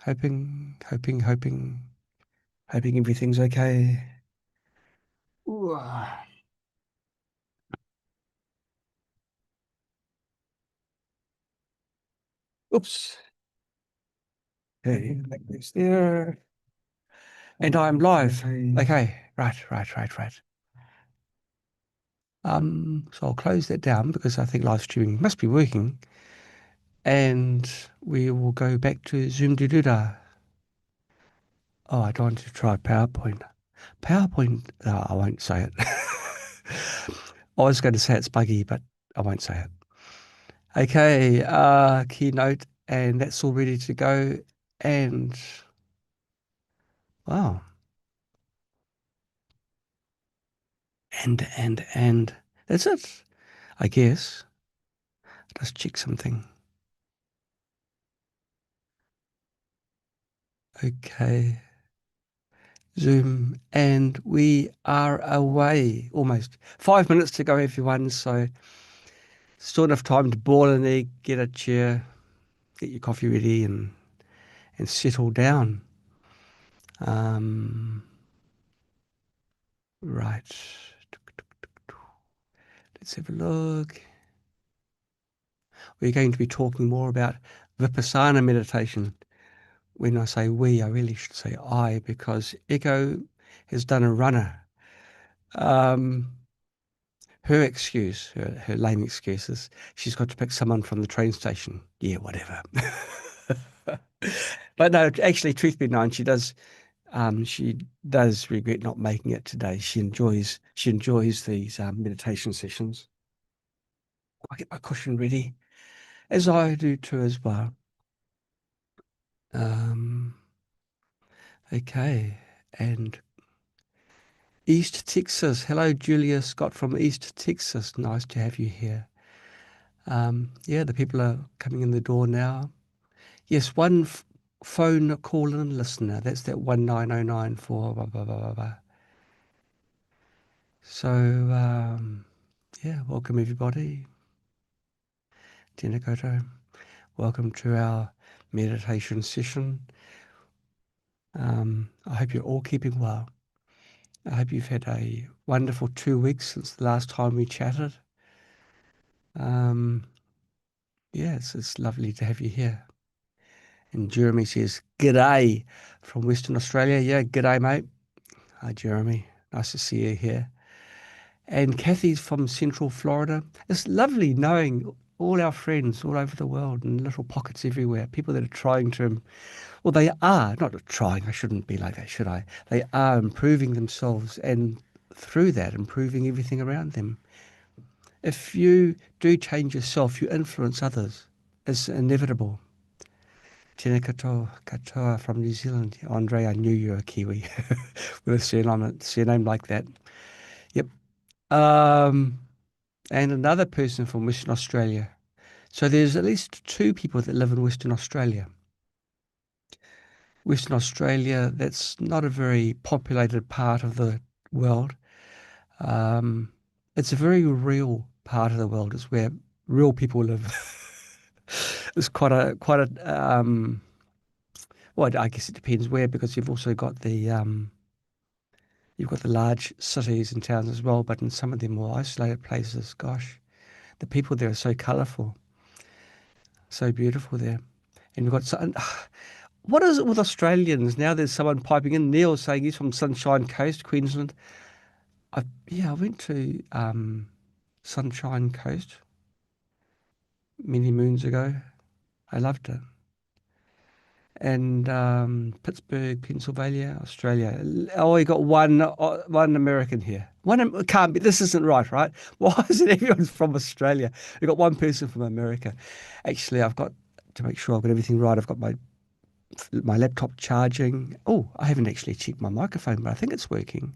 Hoping everything's okay. Ooh, oops. Okay, like this there. And I'm live. Okay, right. So I'll close that down because I think live streaming must be working. And we will go back to Zoom Dududa. Oh, I don't want to try PowerPoint. PowerPoint, no, I won't say it. I was going to say it's buggy, but I won't say it. Okay, keynote, and that's all ready to go. And wow, and that's it, I guess. Let's check something. Okay, Zoom, and we are away. Almost 5 minutes to go, everyone. So still enough time to boil an egg, get a chair, get your coffee ready, and settle down. Um, right. Let's have a look. We're going to be talking more about Vipassana meditation. When I say we, I really should say I, because Echo has done a runner. Um, her lame excuse is she's got to pick someone from the train station. Yeah, whatever. But no, actually, truth be known, she does regret not making it today. She enjoys these meditation sessions. I get my cushion ready, as I do too as well. Um, okay, and East Texas. Hello, Julia Scott from East Texas. Nice to have you here. Yeah, the people are coming in the door now. Yes, one phone call in listener. That's that 19094. Blah, blah, blah, blah, blah. So, yeah, welcome everybody. Tēnā koutou. Welcome to our meditation session. I hope you're all keeping well. I hope you've had a wonderful 2 weeks since the last time we chatted. Um, yeah, it's lovely to have you here. And Jeremy says, G'day from Western Australia. Yeah, g'day, mate. Hi, Jeremy. Nice to see you here. And Kathy's from Central Florida. It's lovely knowing all our friends all over the world in little pockets everywhere, people that are trying to, well, they are, not trying, I shouldn't be like that, should I? They are improving themselves and through that, improving everything around them. If you do change yourself, you influence others. It's inevitable. Tēnā katoa from New Zealand. Andre, I knew you were a Kiwi with a surname like that. Yep. Um, and another person from Western Australia. So there's at least two people that live in Western Australia. Western Australia, that's not a very populated part of the world. Um, it's a very real part of the world. It's where real people live. It's quite a well, I guess it depends where, because you've got the large cities and towns as well, but in some of the more isolated places, gosh, the people there are so colourful, so beautiful there. And we've got what is it with Australians? Now there's someone piping in, Neil, saying he's from Sunshine Coast, Queensland. I went to Sunshine Coast many moons ago. I loved it. And Pittsburgh, Pennsylvania, Australia. Oh, we got one American here. Can't be. This isn't right, right? Why is it everyone's from Australia? We got one person from America. Actually, I've got to make sure I've got everything right. I've got my laptop charging. Oh, I haven't actually checked my microphone, but I think it's working.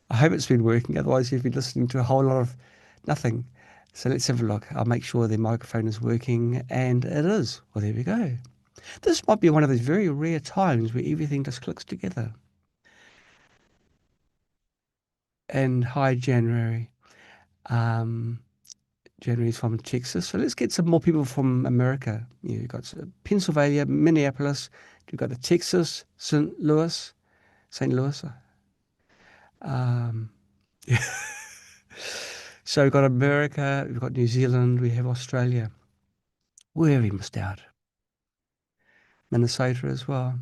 I hope it's been working. Otherwise, you've been listening to a whole lot of nothing. So let's have a look. I'll make sure the microphone is working, and it is. Well, there we go. This might be one of those very rare times where everything just clicks together. And hi, January. Um, January's from Texas. So let's get some more people from America. You've got Pennsylvania, Minneapolis, We've got the Texas, St. Louis. Um, so we've got America, we've got New Zealand, we have Australia. Where have we missed out? Minnesota as well.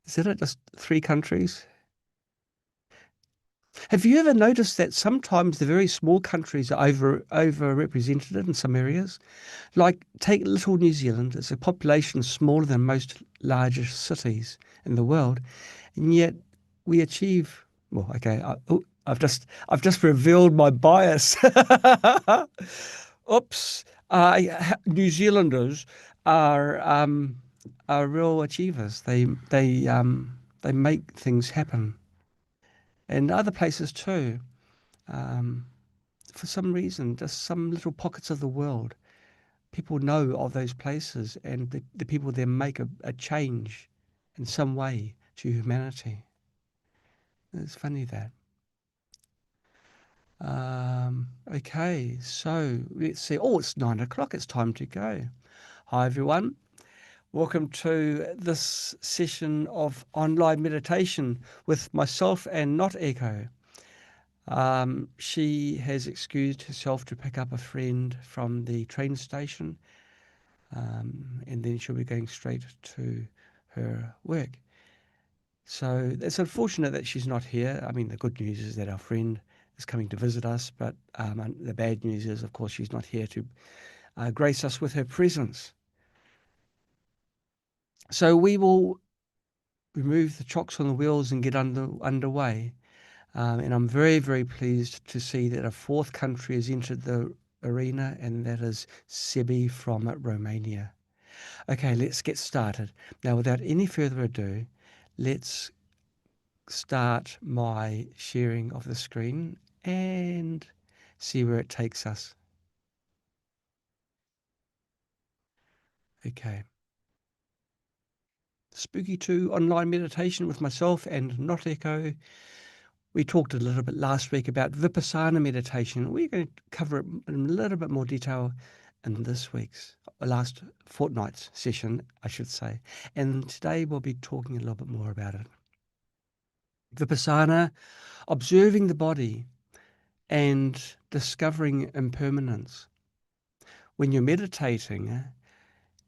Is it just 3 countries? Have you ever noticed that sometimes the very small countries are overrepresented in some areas? Like take little New Zealand, it's a population smaller than most larger cities in the world, and yet we achieve. Well, okay, I've just revealed my bias. Oops. New Zealanders are real achievers. They make things happen, and other places too. Um, for some reason, just some little pockets of the world, people know of those places, and the people there make a change in some way to humanity. It's funny that. Okay, so let's see. Oh, it's 9 o'clock. It's time to go. Hi, everyone. Welcome to this session of online meditation with myself and Not Echo. She has excused herself to pick up a friend from the train station, and then she'll be going straight to her work. So it's unfortunate that she's not here. I mean, the good news is that our friend is coming to visit us, but the bad news is, of course, she's not here to grace us with her presence. So we will remove the chocks on the wheels and get underway. And I'm very, very pleased to see that a fourth country has entered the arena, and that is Sebi from Romania. Okay, let's get started. Now, without any further ado, let's start my sharing of the screen and see where it takes us. Okay. Spooky2 online meditation with myself and Not Echo. We talked a little bit last week about Vipassana meditation. We're going to cover it in a little bit more detail in this week's, last fortnight's session, I should say. And today we'll be talking a little bit more about it. Vipassana, observing the body and discovering impermanence. When you're meditating,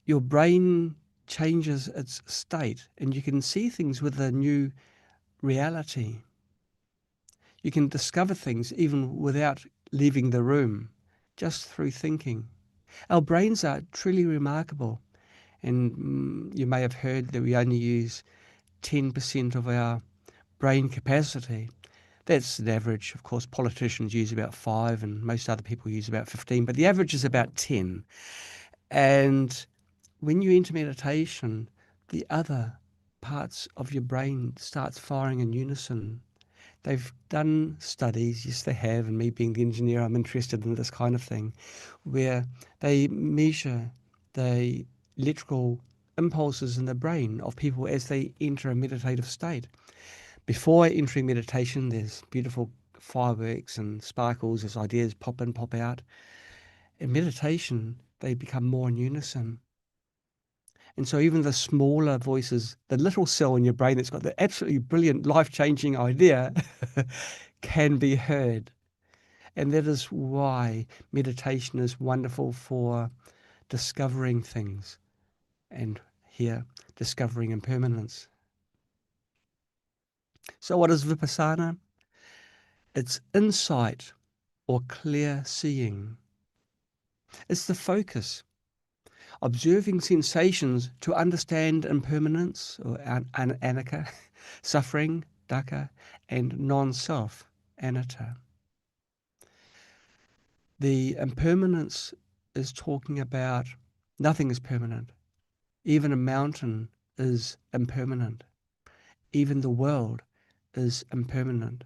your brain changes its state and you can see things with a new reality. You can discover things even without leaving the room, just through thinking. Our brains are truly remarkable, and you may have heard that we only use 10% of our brain capacity. That's an average. Of course, politicians use about 5 and most other people use about 15, but the average is about 10. And when you enter meditation, the other parts of your brain starts firing in unison. They've done studies, yes they have, and me being the engineer, I'm interested in this kind of thing, where they measure the electrical impulses in the brain of people as they enter a meditative state. Before entering meditation, there's beautiful fireworks and sparkles as ideas pop in, pop out. In meditation, they become more in unison. And so even the smaller voices, the little cell in your brain that's got the absolutely brilliant, life-changing idea can be heard. And that is why meditation is wonderful for discovering things, and here, discovering impermanence. So what is Vipassana? It's insight or clear seeing. It's the focus, observing sensations to understand impermanence or anicca, suffering, dukkha, and non-self, anatta. The impermanence is talking about nothing is permanent. Even a mountain is impermanent. Even the world is impermanent.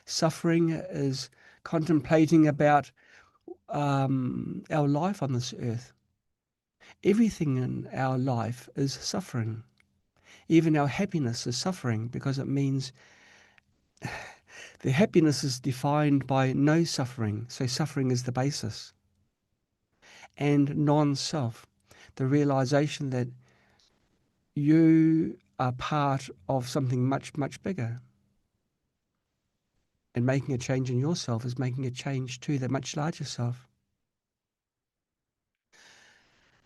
Suffering is contemplating about our life on this earth. Everything in our life is suffering. Even our happiness is suffering, because it means the happiness is defined by no suffering. So suffering is the basis. And non-self. the realization that you are part of something much, much bigger. And making a change in yourself is making a change to the much larger self.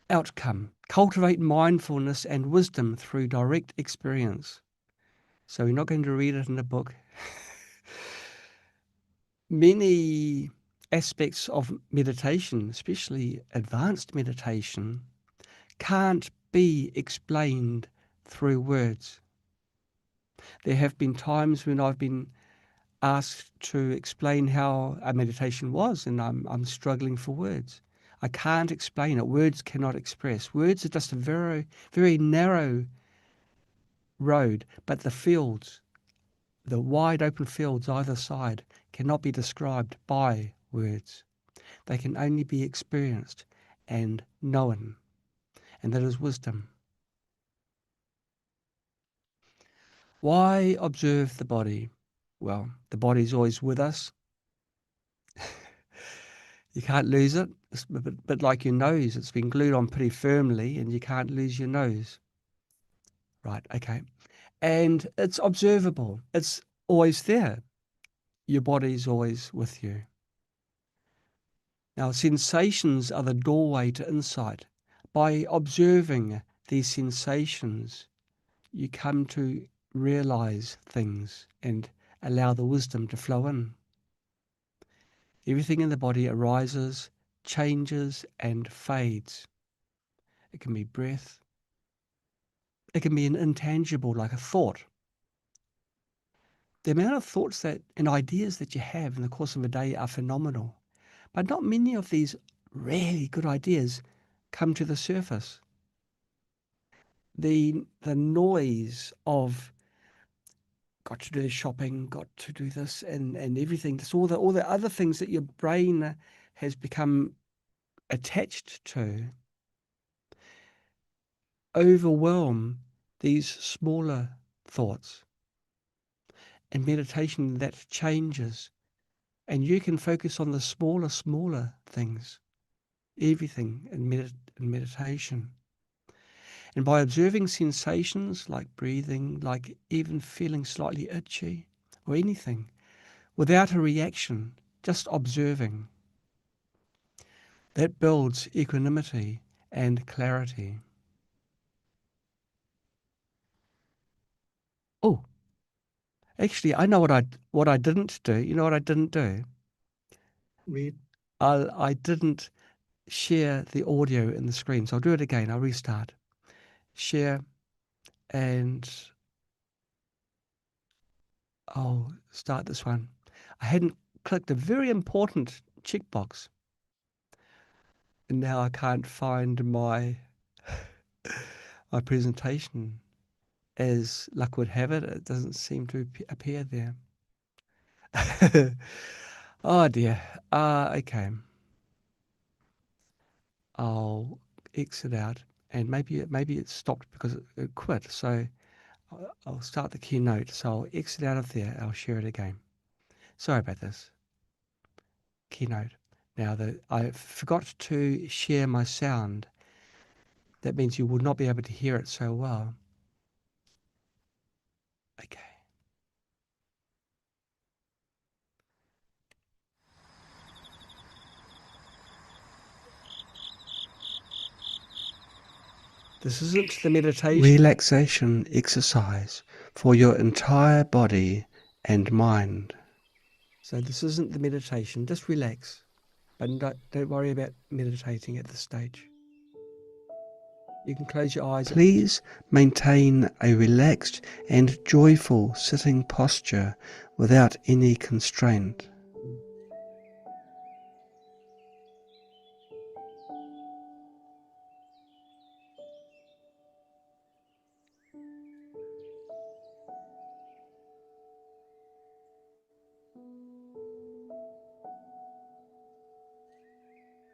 Outcome. Cultivate mindfulness and wisdom through direct experience. So we're not going to read it in a book. Many aspects of meditation, especially advanced meditation, can't be explained through words. There have been times when I've been asked to explain how a meditation was, and I'm struggling for words. I can't explain it. Words cannot express. Words are just a very, very narrow road, but the fields, the wide open fields either side, cannot be described by words. They can only be experienced and known, and that is wisdom. Why observe the body? Well, the body's always with us. You can't lose it. It's a bit like your nose. It's been glued on pretty firmly and you can't lose your nose. Right, okay. And it's observable. It's always there. Your body's always with you. Now, sensations are the doorway to insight. By observing these sensations, you come to realize things and allow the wisdom to flow in. Everything in the body arises, changes, and fades. It can be breath. It can be an intangible, like a thought. The amount of thoughts that and ideas that you have in the course of a day are phenomenal. But not many of these really good ideas come to the surface. The noise of got to do the shopping, got to do this and everything, just all the other things that your brain has become attached to, overwhelm these smaller thoughts. And meditation, that changes. And you can focus on the smaller things, everything in meditation. And by observing sensations like breathing, like even feeling slightly itchy or anything, without a reaction, just observing, that builds equanimity and clarity. Oh, actually, I know what I didn't do. You know what I didn't do? I didn't share the audio in the screen. So I'll do it again. I'll restart. Share, and I'll start this one. I hadn't clicked a very important checkbox. And now I can't find my presentation. As luck would have it, it doesn't seem to appear there. Oh dear. Okay. I'll exit out, and maybe it stopped because it quit. So I'll start the keynote. So I'll exit out of there. I'll share it again. Sorry about this. Keynote. Now I forgot to share my sound. That means you will not be able to hear it so well. Okay. This isn't the meditation. Relaxation exercise for your entire body and mind. So this isn't the meditation. Just relax. But don't worry about meditating at this stage. You can close your eyes. Please maintain a relaxed and joyful sitting posture without any constraint.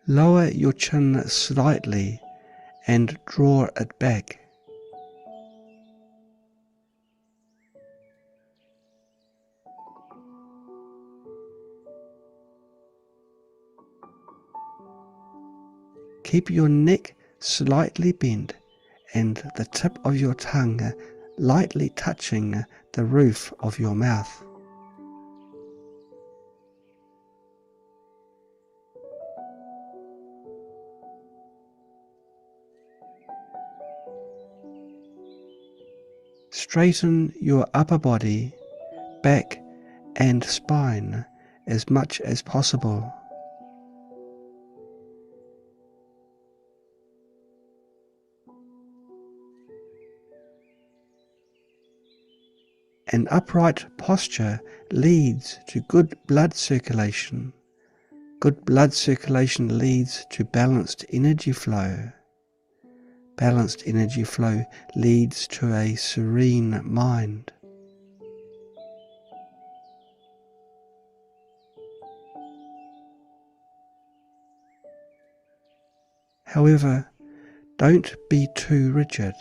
Lower your chin slightly and draw it back. Keep your neck slightly bent, and the tip of your tongue lightly touching the roof of your mouth. Straighten your upper body, back and spine as much as possible. An upright posture leads to good blood circulation. Good blood circulation leads to balanced energy flow. Balanced energy flow leads to a serene mind. However, don't be too rigid.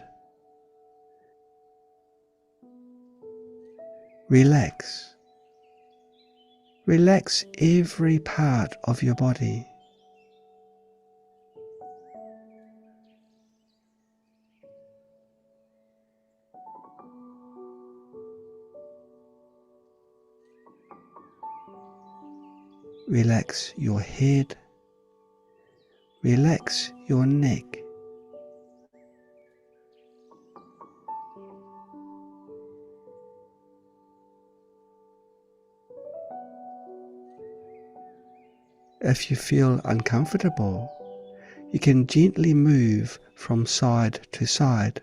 Relax. Relax every part of your body. Relax your head. Relax your neck. If you feel uncomfortable, you can gently move from side to side.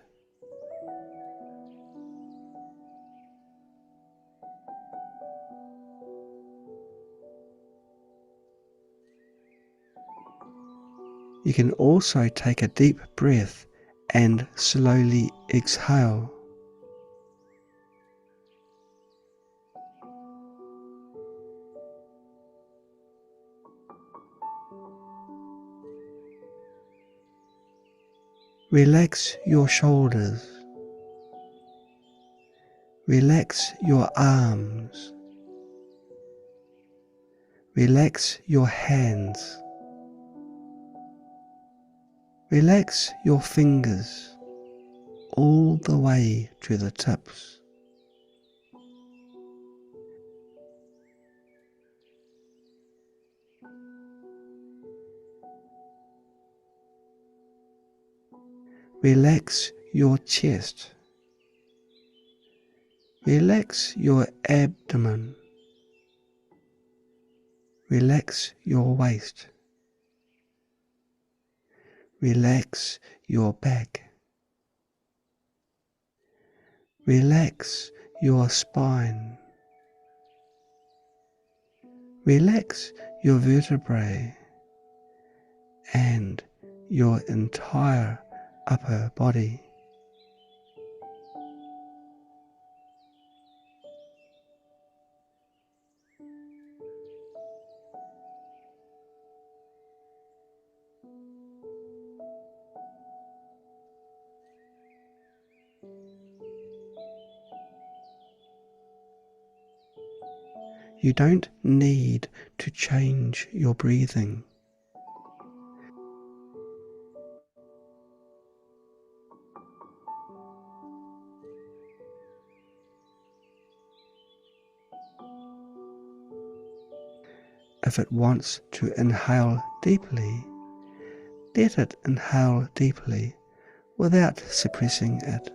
You can also take a deep breath and slowly exhale. Relax your shoulders. Relax your arms. Relax your hands. Relax your fingers all the way to the tips. Relax your chest. Relax your abdomen. Relax your waist. Relax your back. Relax your spine. Relax your vertebrae and your entire upper body. You don't need to change your breathing. If it wants to inhale deeply, let it inhale deeply without suppressing it.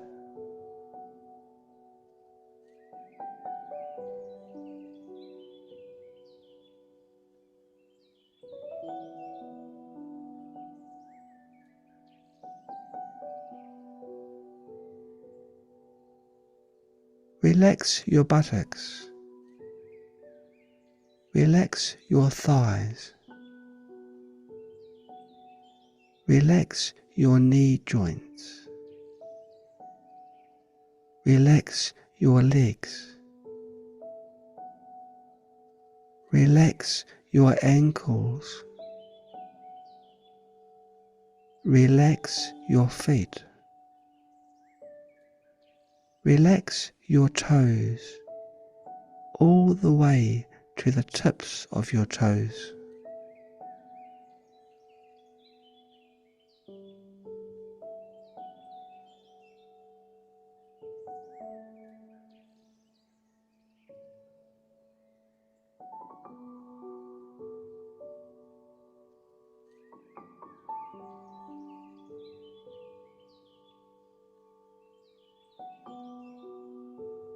Relax your buttocks. Relax your thighs. Relax your knee joints. Relax your legs. Relax your ankles. Relax your feet. Relax your toes all the way to the tips of your toes.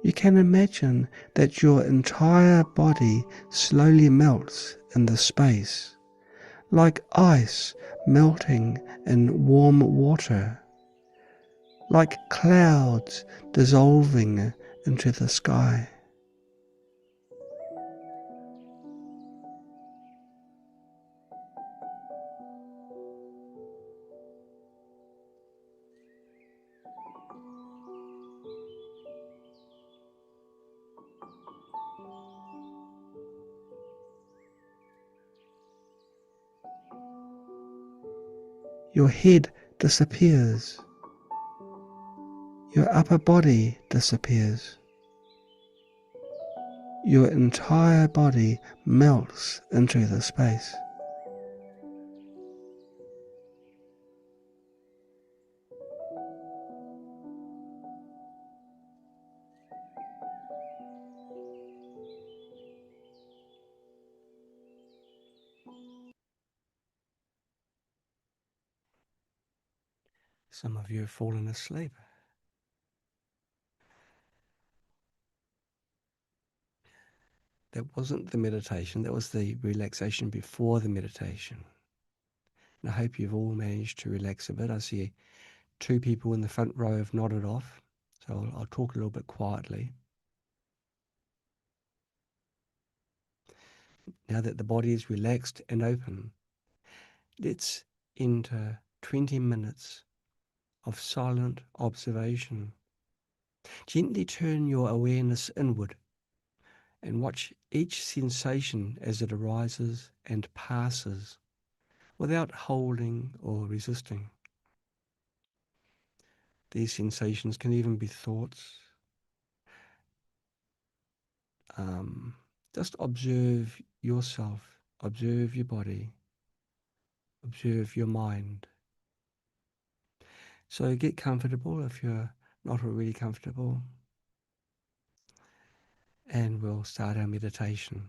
You can imagine that your entire body slowly melts in the space, like ice melting in warm water, like clouds dissolving into the sky. Your head disappears. Your upper body disappears. Your entire body melts into the space. Some of you have fallen asleep. That wasn't the meditation, that was the relaxation before the meditation. And I hope you've all managed to relax a bit. I see 2 people in the front row have nodded off, so I'll talk a little bit quietly. Now that the body is relaxed and open, let's enter 20 minutes of silent observation. Gently turn your awareness inward and watch each sensation as it arises and passes without holding or resisting. These sensations can even be thoughts. Just observe yourself, observe your body, observe your mind. So get comfortable if you're not already comfortable, and we'll start our meditation.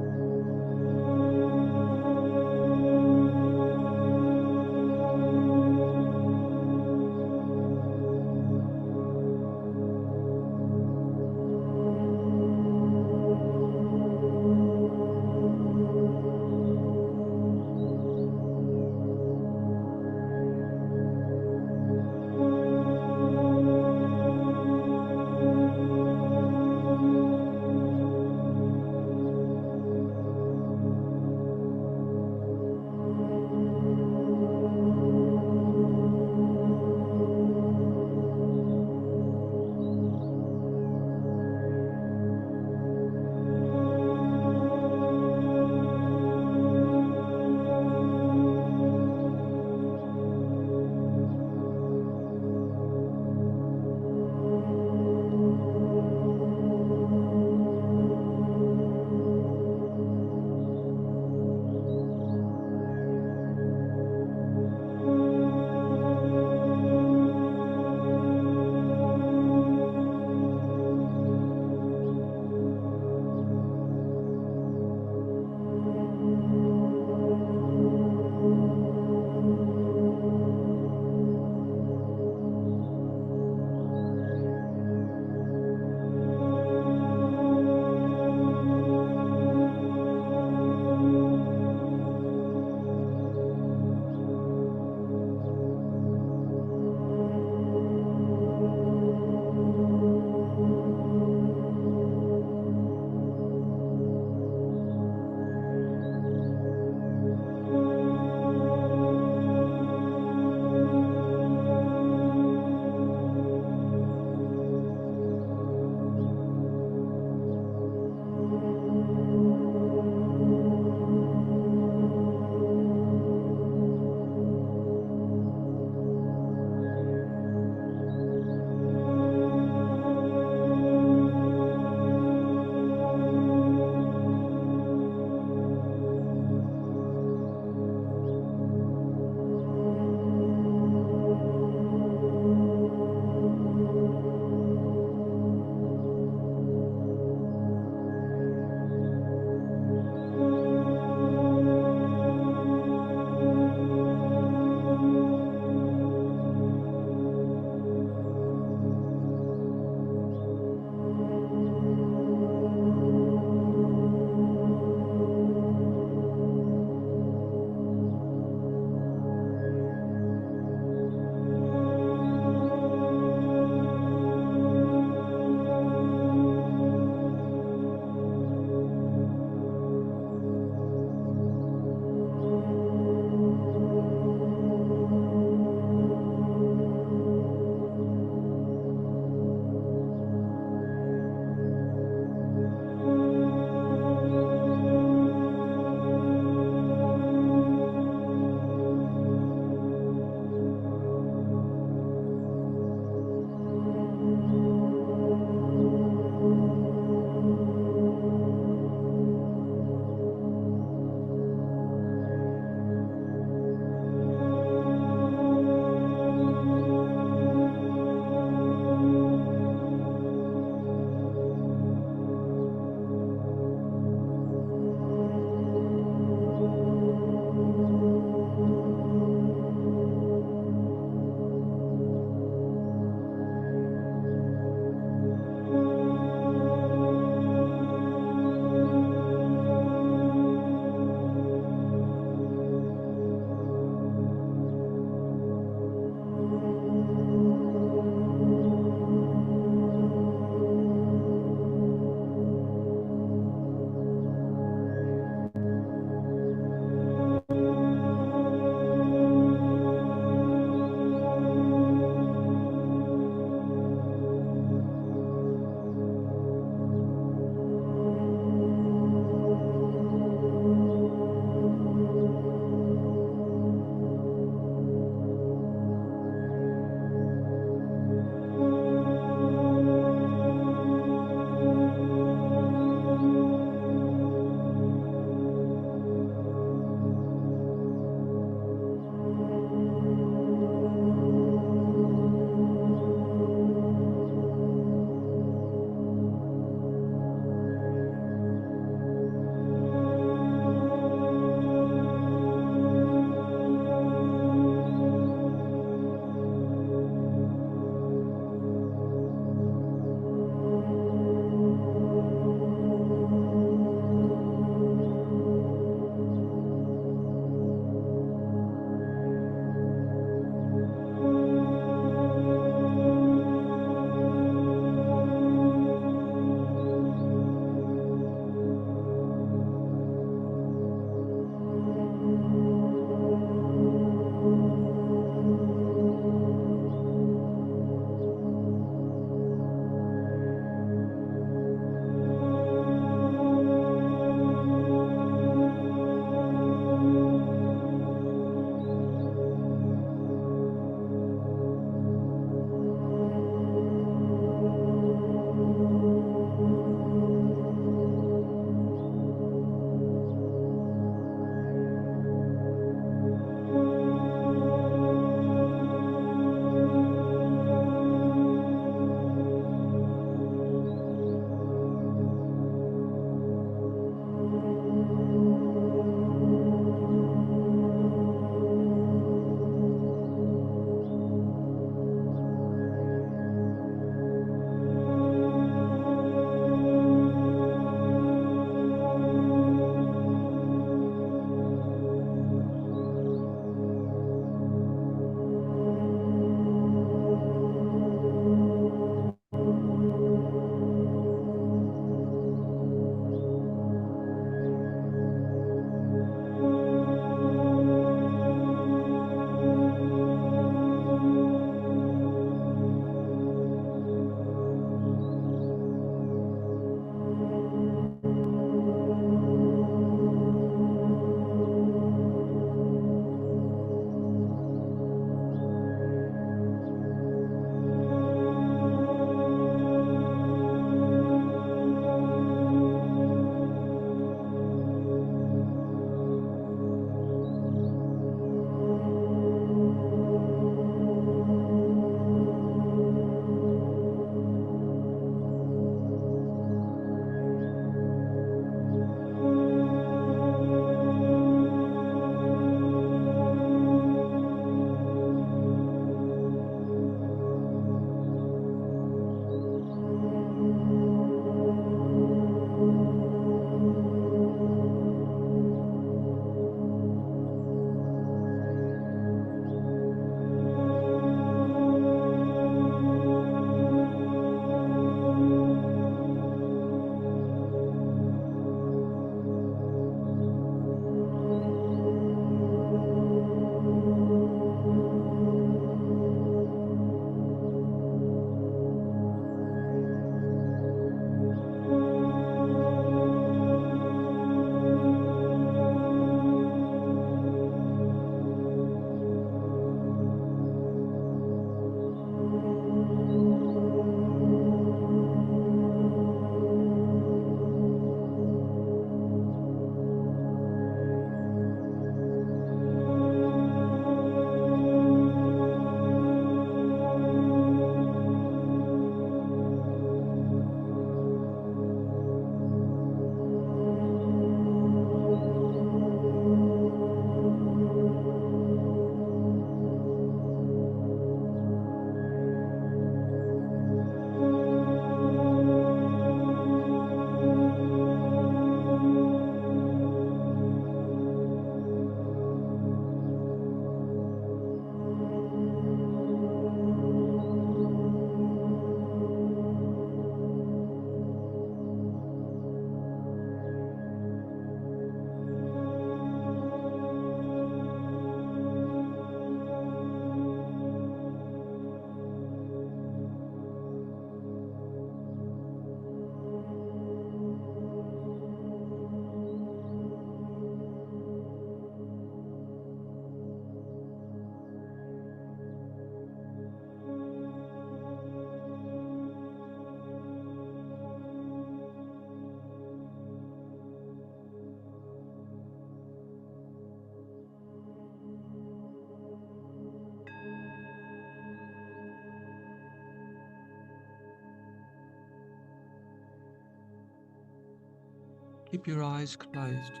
Keep your eyes closed.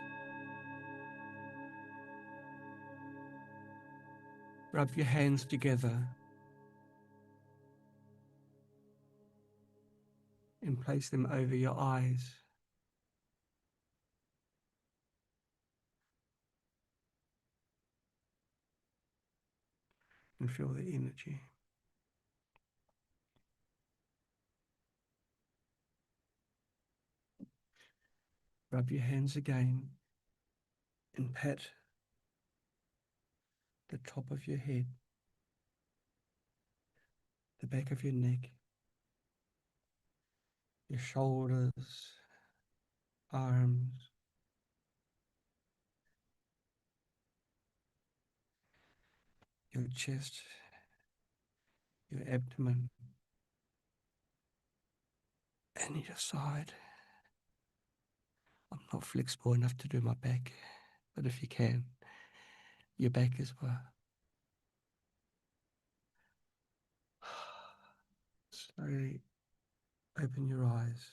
Rub your hands together and place them over your eyes. And feel the energy. Rub your hands again and pat the top of your head, the back of your neck, your shoulders, arms, your chest, your abdomen, and your side. I'm not flexible enough to do my back, but if you can, your back as well. Slowly open your eyes.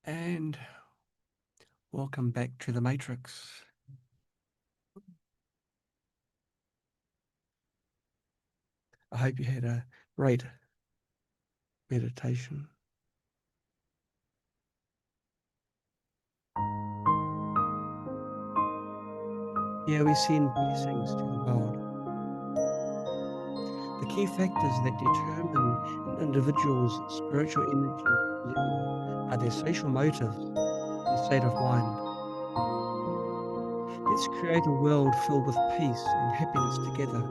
And welcome back to the Matrix. I hope you had a great meditation. Here we send blessings to the world. The key factors that determine an individual's spiritual energy level are their social motives and state of mind. Let's create a world filled with peace and happiness together.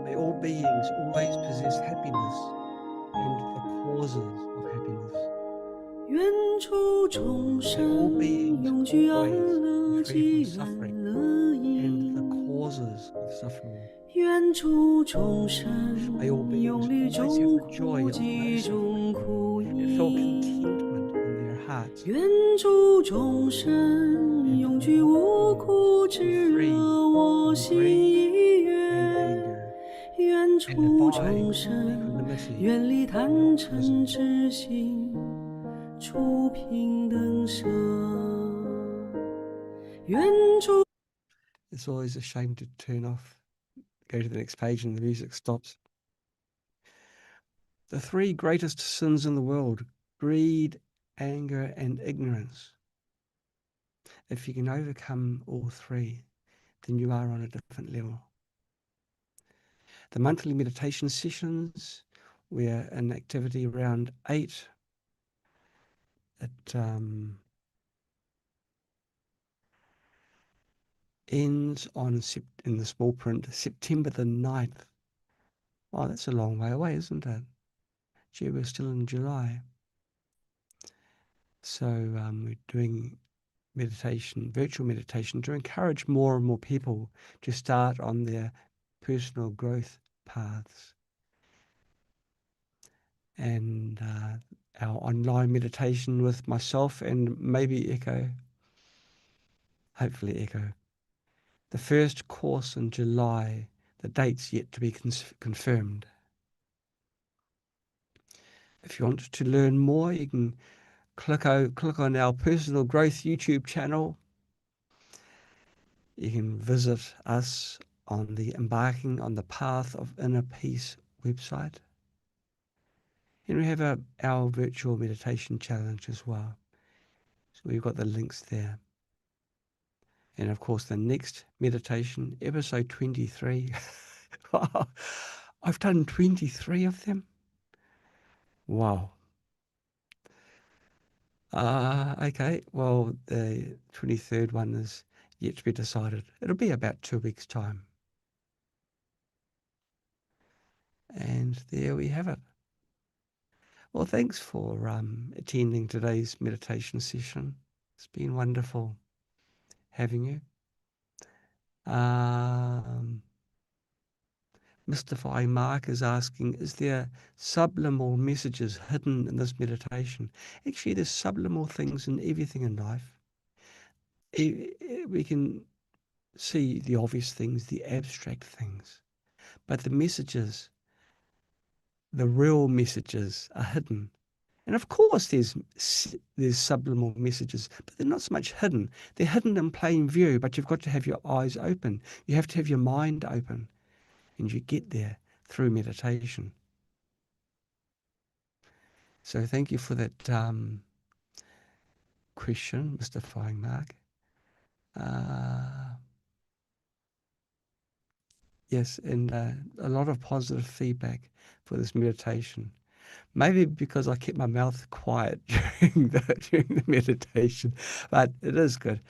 May all beings always possess happiness and the causes of happiness. May all beings always be free from suffering and the causes of suffering. May all beings always have the joy of no suffering and feel contentment in their hearts. And all beings be free from greed and anger and abide in equanimity, not prison. It's always a shame to turn off, go to the next page and the music stops. The three greatest sins in the world: greed, anger, and ignorance. If you can overcome all three, then you are on a different level. The monthly meditation sessions, we're in activity around 8. It ends on, in the small print, September the 9th. Oh, that's a long way away, isn't it? Gee, we're still in July. So we're doing meditation, virtual meditation, to encourage more and more people to start on their personal growth paths. And our online meditation with myself and maybe Echo, hopefully Echo. The first course in July, the date's yet to be confirmed. If you want to learn more, you can click on our personal growth YouTube channel. You can visit us on the Embarking on the Path of Inner Peace website. And we have our virtual meditation challenge as well. So we've got the links there. And of course, the next meditation, episode 23. I've done 23 of them. Wow. Okay, well, the 23rd one is yet to be decided. It'll be about 2 weeks' time. And there we have it. Well, thanks for attending today's meditation session. It's been wonderful having you. Mystifying Mark is asking, is there subliminal messages hidden in this meditation? Actually, there's subliminal things in everything in life. We can see the obvious things, the abstract things, but the messages, the real messages, are hidden. And of course, there's subliminal messages, but they're not so much hidden. They're hidden in plain view, but you've got to have your eyes open. You have to have your mind open, and you get there through meditation. So thank you for that question, Mr. Flying Mark. Uh, yes, and a lot of positive feedback for this meditation. Maybe because I kept my mouth quiet during the meditation, but it is good.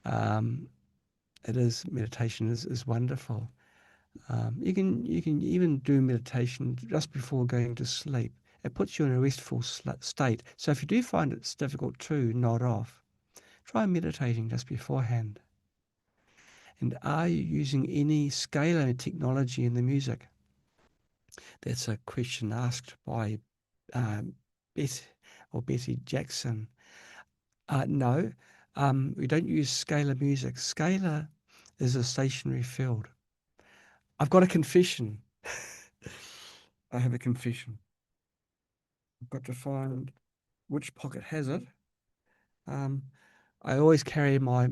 Um, it is meditation is wonderful. You can even do meditation just before going to sleep. It puts you in a restful state. So if you do find it's difficult to nod off, try meditating just beforehand. And are you using any scalar technology in the music? That's a question asked by um, Beth or Betty Jackson. No, we don't use scalar music. Scalar is a stationary field. I've got a confession. I have a confession. I've got to find which pocket has it. Um, I always carry my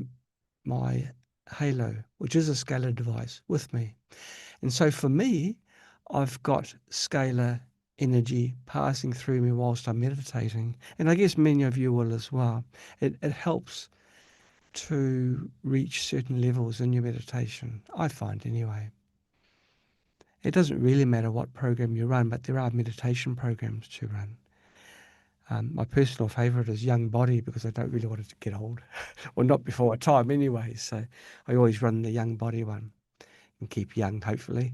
Halo, which is a scalar device, with me. And so for me, I've got scalar energy passing through me whilst I'm meditating. And I guess many of you will as well. It helps to reach certain levels in your meditation, I find anyway. It doesn't really matter what program you run, but there are meditation programs to run. My personal favourite is Young Body because I don't really want it to get old. Well, not before time anyway. So I always run the Young Body one and keep young, hopefully.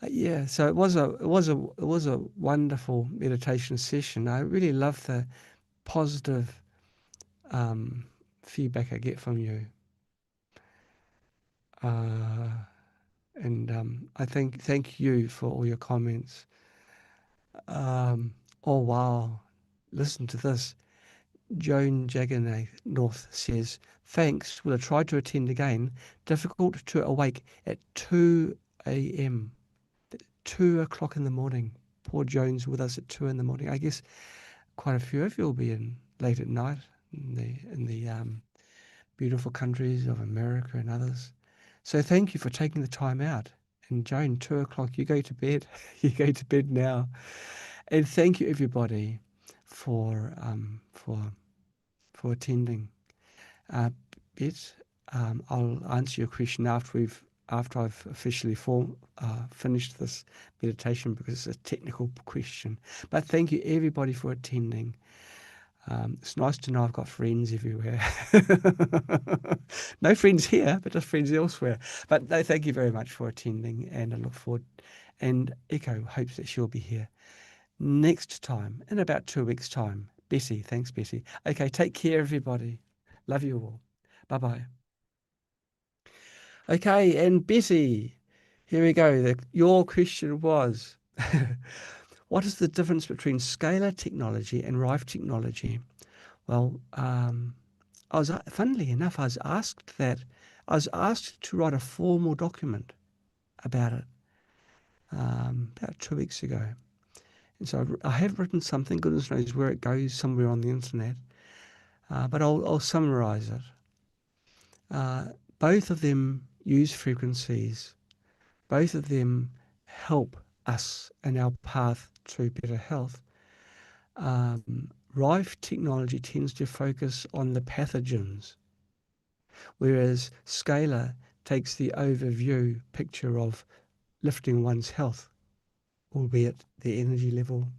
Yeah, so it was a wonderful meditation session. I really love the positive feedback I get from you, and I thank you for all your comments. Oh wow, listen to this. Joan Jagannath North says, "Thanks. Will I try to attend again? Difficult to awake at 2 a.m. 2 o'clock in the morning. Poor Joan's with us at 2 in the morning. I guess quite a few of you will be in late at night in the beautiful countries of America and others. So thank you for taking the time out. And Joan, 2 o'clock, you go to bed. You go to bed now. And thank you everybody for attending. Bet, I'll answer your question after I've officially finished this meditation because it's a technical question. But thank you everybody for attending. It's nice to know I've got friends everywhere. No friends here, but just friends elsewhere. But no, thank you very much for attending, and I look forward. And Echo hopes that she'll be here next time in about 2 weeks' time. Bessie, thanks, Bessie. Okay, take care, everybody. Love you all. Bye bye. Okay, and Bessie, here we go. Your question was what is the difference between scalar technology and Rife technology? Well, funnily enough, I was asked to write a formal document about it about 2 weeks ago. And so I have written something, goodness knows where it goes, somewhere on the internet, but I'll summarize it. Both of them use frequencies. Both of them help us in our path to better health. Rife technology tends to focus on the pathogens, whereas Scalar takes the overview picture of lifting one's health, albeit the energy level,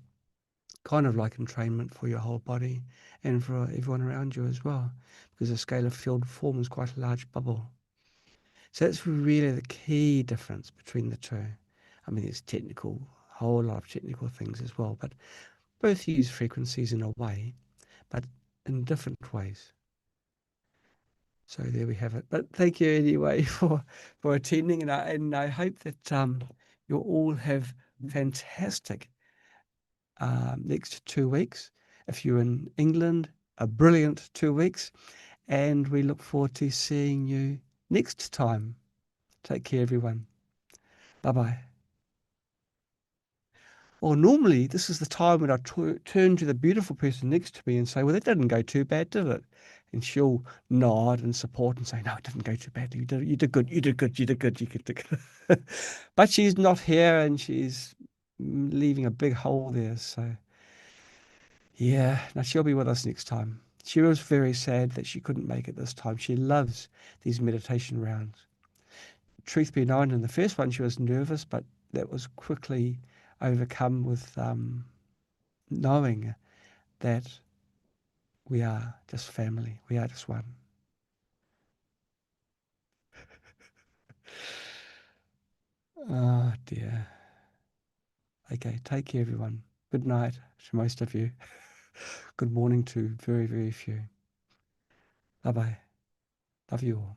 kind of like entrainment for your whole body and for everyone around you as well, because the scalar field forms quite a large bubble. So that's really the key difference between the two. I mean, there's a whole lot of technical things as well, but both use frequencies in a way, but in different ways. So there we have it. But thank you anyway for attending, and I hope that you'll all have fantastic next 2 weeks. If you're in England, a brilliant 2 weeks, and we look forward to seeing you next time. Take care, everyone. Bye-bye. Or normally, this is the time when I turn to the beautiful person next to me and say, well, that didn't go too bad, did it? And she'll nod and support and say, no, it didn't go too badly. You did good. You did good. You did good. You did good. But she's not here and she's leaving a big hole there. So, yeah, now she'll be with us next time. She was very sad that she couldn't make it this time. She loves these meditation rounds. Truth be known, in the first one, she was nervous, but that was quickly overcome with knowing that we are just family. We are just one. Oh, dear. Okay, take care, everyone. Good night to most of you. Good morning to very, very few. Bye-bye. Love you all.